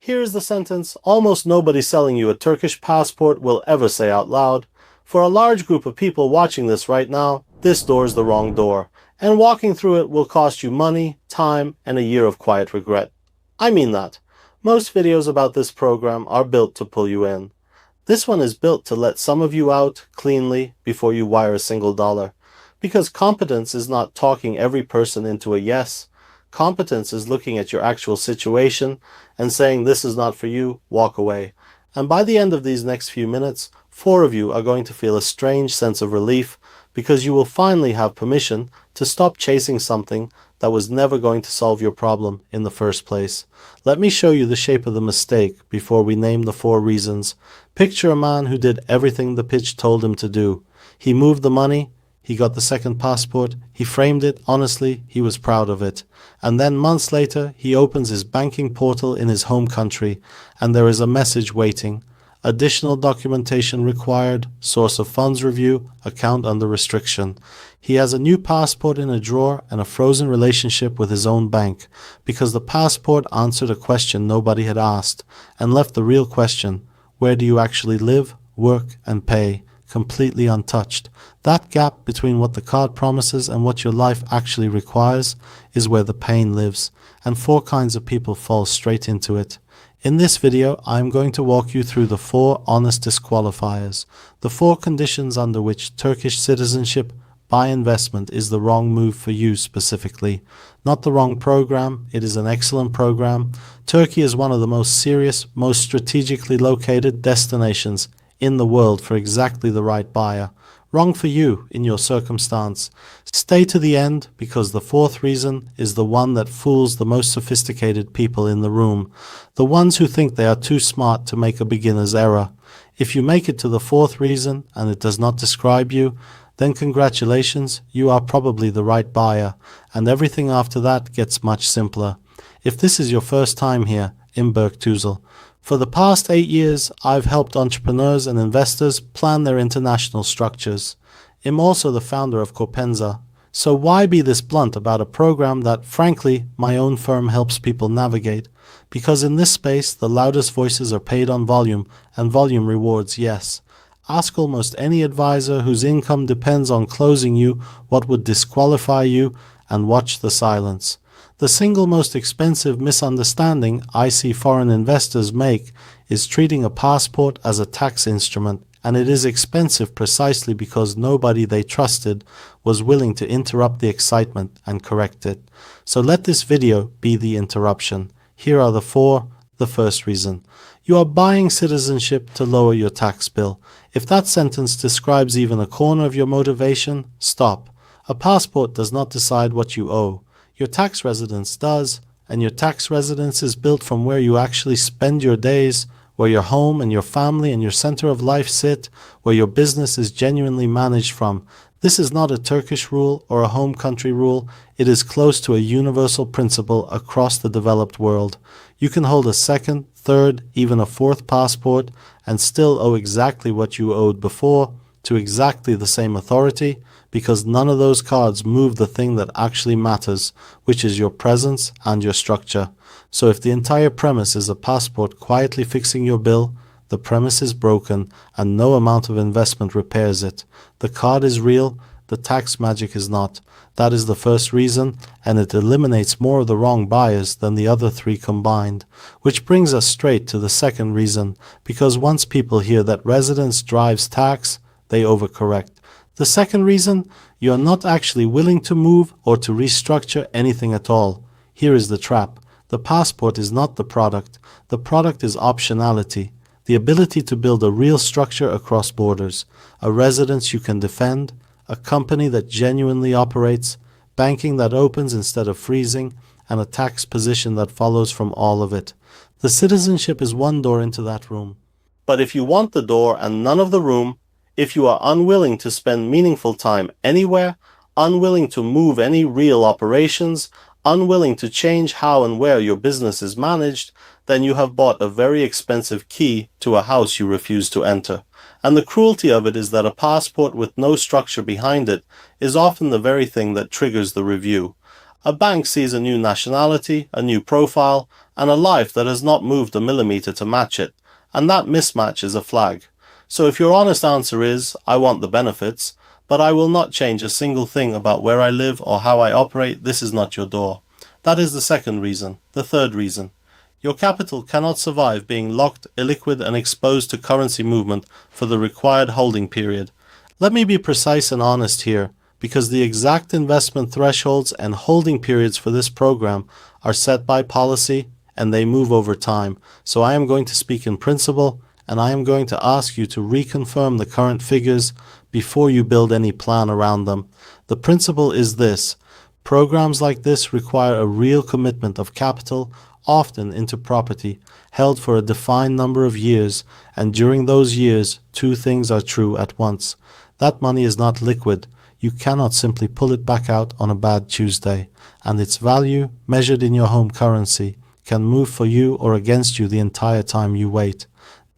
Here's the sentence almost nobody selling you a Turkish passport will ever say out loud. For a large group of people watching this right now, this door is the wrong door, and walking through it will cost you money, time, and a year of quiet regret. I mean that. Most videos about this program are built to pull you in. This one is built to let some of you out cleanly before you wire a single dollar. Because competence is not talking every person into a yes. Competence is looking at your actual situation and saying this is not for you, walk away. And by the end of these next few minutes, 4 of you are going to feel a strange sense of relief because you will finally have permission to stop chasing something that was never going to solve your problem in the first place. Let me show you the shape of the mistake before we name the 4 reasons. Picture a man who did everything the pitch told him to do. He moved the money, he got the second passport, he framed it, honestly, he was proud of it. And then months later, he opens his banking portal in his home country, and there is a message waiting. Additional documentation required, source of funds review, account under restriction. He has a new passport in a drawer and a frozen relationship with his own bank, because the passport answered a question nobody had asked, and left the real question, where do you actually live, work, and pay? Completely untouched. That gap between what the card promises and what your life actually requires is where the pain lives, and 4 kinds of people fall straight into it. In this video, I am going to walk you through the 4 honest disqualifiers, the 4 conditions under which Turkish citizenship by investment is the wrong move for you specifically. Not the wrong program, it is an excellent program. Turkey is one of the most serious, most strategically located destinations in the world for exactly the right buyer. Wrong for you in your circumstance. Stay to the end because the 4th reason is the one that fools the most sophisticated people in the room, the ones who think they are too smart to make a beginner's error. If you make it to the 4th reason and it does not describe you, then congratulations, you are probably the right buyer, and everything after that gets much simpler. If this is your first time here in Berktüzel, for the past 8 years, I've helped entrepreneurs and investors plan their international structures. I'm also the founder of Corpenza. So why be this blunt about a program that, frankly, my own firm helps people navigate? Because in this space, the loudest voices are paid on volume, and volume rewards yes. Ask almost any advisor whose income depends on closing you what would disqualify you, and watch the silence. The single most expensive misunderstanding I see foreign investors make is treating a passport as a tax instrument, and it is expensive precisely because nobody they trusted was willing to interrupt the excitement and correct it. So let this video be the interruption. Here are the 4. The first reason. You are buying citizenship to lower your tax bill. If that sentence describes even a corner of your motivation, stop. A passport does not decide what you owe. Your tax residence does, and your tax residence is built from where you actually spend your days, where your home and your family and your center of life sit, where your business is genuinely managed from. This is not a Turkish rule or a home country rule. It is close to a universal principle across the developed world. You can hold a 2nd, 3rd, even a 4th passport and still owe exactly what you owed before to exactly the same authority, because none of those cards move the thing that actually matters, which is your presence and your structure. So if the entire premise is a passport quietly fixing your bill, the premise is broken and no amount of investment repairs it. The card is real, the tax magic is not. That is the first reason, and it eliminates more of the wrong buyers than the other 3 combined. Which brings us straight to the 2nd reason, because once people hear that residence drives tax, they overcorrect. The 2nd reason, you are not actually willing to move or to restructure anything at all. Here is the trap. The passport is not the product. The product is optionality, the ability to build a real structure across borders, a residence you can defend, a company that genuinely operates, banking that opens instead of freezing, and a tax position that follows from all of it. The citizenship is one door into that room. But if you want the door and none of the room, if you are unwilling to spend meaningful time anywhere, unwilling to move any real operations, unwilling to change how and where your business is managed, then you have bought a very expensive key to a house you refuse to enter. And the cruelty of it is that a passport with no structure behind it is often the very thing that triggers the review. A bank sees a new nationality, a new profile, and a life that has not moved a millimeter to match it, and that mismatch is a flag. So if your honest answer is, I want the benefits, but I will not change a single thing about where I live or how I operate, this is not your door. That is the second reason. The third reason. Your capital cannot survive being locked, illiquid, and exposed to currency movement for the required holding period. Let me be precise and honest here, because the exact investment thresholds and holding periods for this program are set by policy and they move over time. So I am going to speak in principle, and I am going to ask you to reconfirm the current figures before you build any plan around them. The principle is this: programs like this require a real commitment of capital, often into property, held for a defined number of years, and during those years, two things are true at once. That money is not liquid. You cannot simply pull it back out on a bad Tuesday, and its value, measured in your home currency, can move for you or against you the entire time you wait.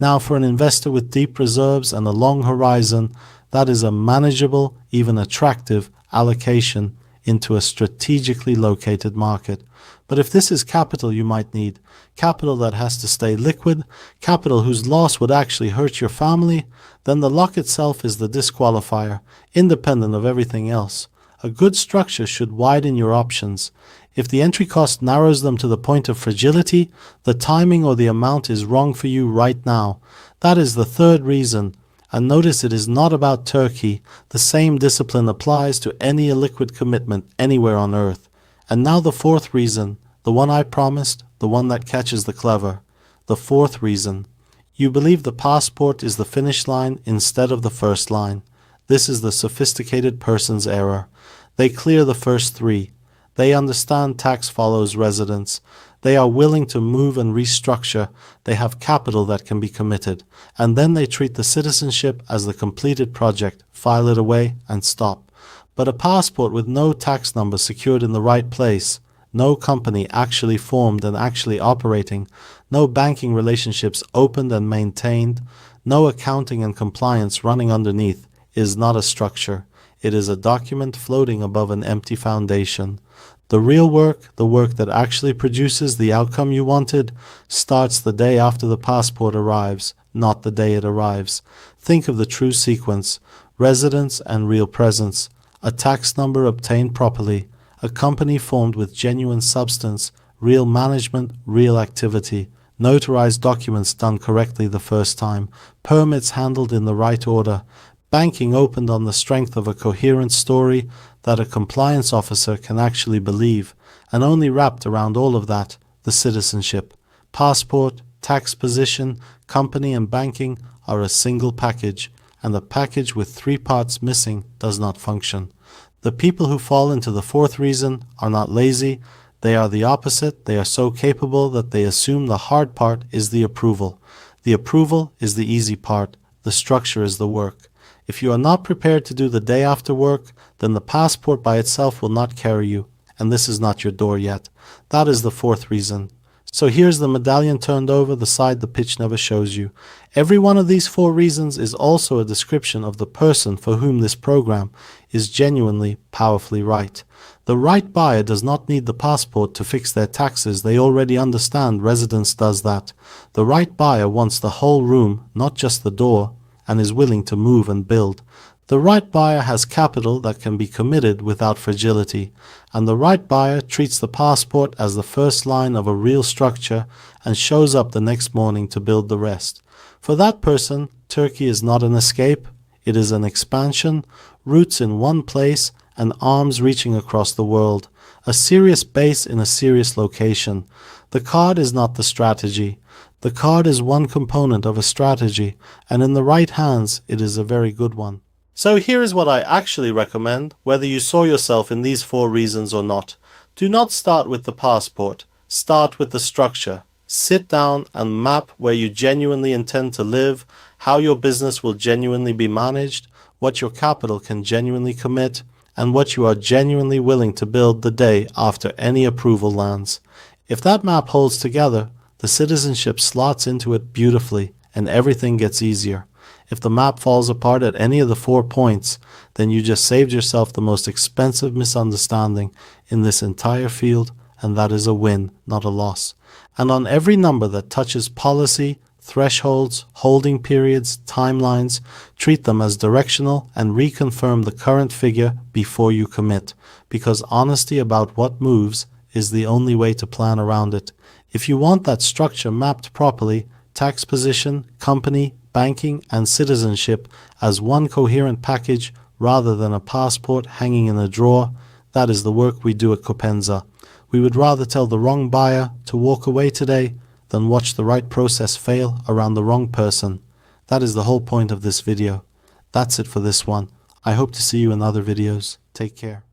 Now, for an investor with deep reserves and a long horizon, that is a manageable, even attractive, allocation into a strategically located market. But if this is capital you might need, capital that has to stay liquid, capital whose loss would actually hurt your family, then the lock itself is the disqualifier, independent of everything else. A good structure should widen your options. If the entry cost narrows them to the point of fragility, the timing or the amount is wrong for you right now. That is the third reason. And notice it is not about Turkey. The same discipline applies to any illiquid commitment anywhere on earth. And now the fourth reason, the one I promised, the one that catches the clever. The fourth reason. You believe the passport is the finish line instead of the first line. This is the sophisticated person's error. They clear the first three. They understand tax follows residence. They are willing to move and restructure. They have capital that can be committed. And then they treat the citizenship as the completed project, file it away, and stop. But a passport with no tax number secured in the right place, no company actually formed and actually operating, no banking relationships opened and maintained, no accounting and compliance running underneath, is not a structure. It is a document floating above an empty foundation. The real work, the work that actually produces the outcome you wanted, starts the day after the passport arrives, not the day it arrives. Think of the true sequence: residence and real presence, a tax number obtained properly, a company formed with genuine substance, real management, real activity, notarized documents done correctly the first time, permits handled in the right order, banking opened on the strength of a coherent story that a compliance officer can actually believe, and only wrapped around all of that, the citizenship. Passport, tax position, company and banking are a single package, and the package with three parts missing does not function. The people who fall into the fourth reason are not lazy. They are the opposite. They are so capable that they assume the hard part is the approval. The approval is the easy part. The structure is the work. If you are not prepared to do the day after work, then the passport by itself will not carry you, and this is not your door yet. That is the fourth reason. So here's the medallion turned over, the side the pitch never shows you. Every one of these four reasons is also a description of the person for whom this program is genuinely, powerfully right. The right buyer does not need the passport to fix their taxes. They already understand residence does that. The right buyer wants the whole room, not just the door, and is willing to move and build. The right buyer has capital that can be committed without fragility, and the right buyer treats the passport as the first line of a real structure and shows up the next morning to build the rest. For that person, Turkey is not an escape, it is an expansion, roots in one place and arms reaching across the world, a serious base in a serious location. The card is not the strategy. The card is one component of a strategy, and in the right hands, it is a very good one. So here is what I actually recommend, whether you saw yourself in these four reasons or not. Do not start with the passport. Start with the structure. Sit down and map where you genuinely intend to live, how your business will genuinely be managed, what your capital can genuinely commit, and what you are genuinely willing to build the day after any approval lands. If that map holds together, the citizenship slots into it beautifully, and everything gets easier. If the map falls apart at any of the 4 points, then you just saved yourself the most expensive misunderstanding in this entire field, and that is a win, not a loss. And on every number that touches policy, thresholds, holding periods, timelines, treat them as directional and reconfirm the current figure before you commit, because honesty about what moves is the only way to plan around it. If you want that structure mapped properly, tax position, company, banking, and citizenship as one coherent package rather than a passport hanging in a drawer, that is the work we do at Corpenza. We would rather tell the wrong buyer to walk away today than watch the right process fail around the wrong person. That is the whole point of this video. That's it for this one. I hope to see you in other videos. Take care.